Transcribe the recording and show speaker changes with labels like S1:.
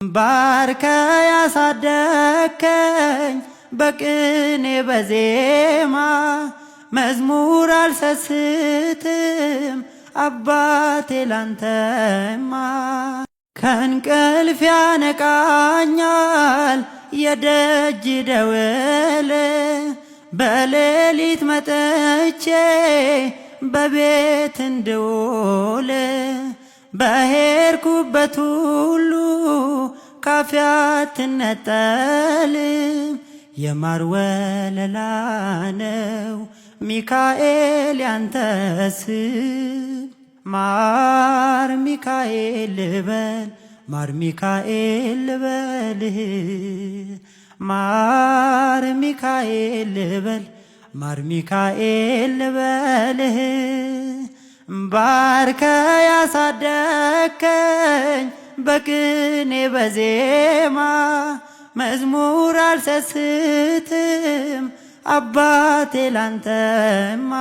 S1: ባርከ ያሳደከኝ በቅኔ በዜማ መዝሙር አልሰስትም አባቴ ላንተማ። ከእንቅልፍ ያነቃኛል የደጅ ደወል በሌሊት መጥቼ በቤት እንድውል በሄድኩበት ሁሉ ካፌ አትነጠልም። የማር ወለላ ነው ሚካኤል ያንተ ስም። ማር ሚካኤል ልበል ማር ሚካኤል ልበልህ ማር ሚካኤል ልበል ማር ሚካኤል ልበልህ። ባርከ ያሳደከኝ በቅኔ በዜማ መዝሙር አልሰስትም አባቴ ላንተማ።